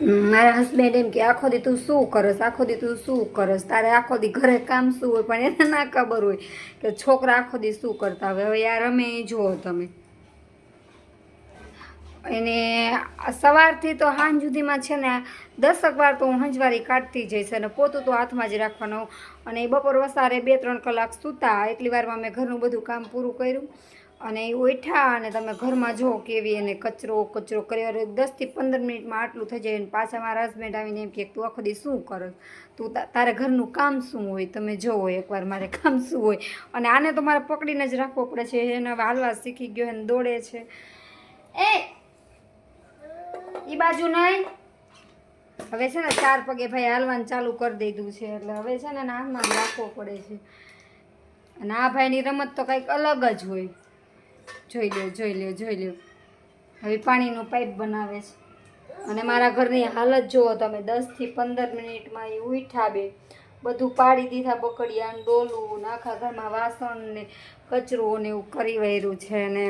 મારા હસબન્ડ એમ કે આખો દી તું શું કરસ, આખો દી તું શું કરસ, તારે આખો દી ઘરે કામ શું હોય, પણ એને ના ખબર હોય કે છોકરા આખો દી શું કરતા હોય. હવે યાર અમે જુઓ તમે એને સવારથી તો સાંજ સુધીમાં છે ને 10 વાર તો હું હંજવારી કાઢતી જઈશ, અને પોતું તો હાથમાં જ રાખવાનું. અને બપોર વસારે 2-3 કલાક સૂતા, એટલી વારમાં મેં ઘરનું બધું કામ પૂરું કર્યું અને એ ઉઠ્યા. અને તમે ઘરમાં જુઓ કેવી એને કચરો કર્યો. 10થી 15 મિનિટમાં આટલું થઈ જાય. અને પાછા મારા હસબન્ડ આવીને એમ કે તું આખો દી શું કરસ, તું તારે ઘરનું કામ શું હોય, તમે જોવો એકવાર મારે કામ શું હોય. અને આને તો મારે પકડીને જ રાખવો પડે છે, એને હાલવા શીખી ગયો એને દોડે છે. એ બાજુ નહીં. હવે છે ને 4 પગે ભાઈ હાલવાનું ચાલુ કરી દીધું છે, એટલે હવે છે ને હાથમાં રાખવો પડે છે. અને આ ભાઈની રમત તો કંઈક અલગ જ હોય. જોઈ લ્યો હવે પાણીનો પાઇપ બનાવે છે. અને મારા ઘરની હાલત જુઓ તમે, 10થી 15 મિનિટમાં એ ઉઠ્યા બે, બધું પાડી દીધા, બકડિયા ને ડોલું ને આખા ઘરમાં વાસણ ને કચરો ને એવું કરી વાર્યું છે. અને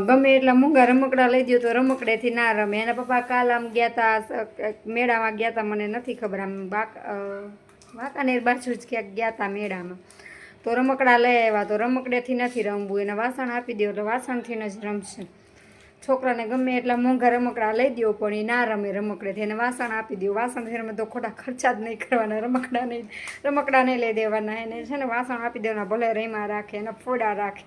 ગમે એટલા મૂંગા રમકડા લઈ દો તો રમકડેથી ના રમે. એના પપ્પા કાલ આમ ગયા હતા મેળામાં, ગયા હતા મને નથી ખબર, આમ વાંકાનેર બાજુ જ ક્યાંક ગયા હતા મેળામાં, તો રમકડા લઈ આવ્યા. તો રમકડેથી નથી રમવું, એને વાસણ આપી દો એટલે વાસણથી જ રમશે. છોકરાને ગમે એટલા મોંઘા રમકડા લઈ દો પણ એ ના રમે રમકડેથી, એને વાસણ આપી દો. વાસણથી રમે તો ખોટા ખર્ચા જ નહીં કરવાના, રમકડા નહીં લઈ દેવાના. એને છે ને વાસણ આપી દેવાના, ભલે રેમાં રાખે, એને ફોડા રાખે.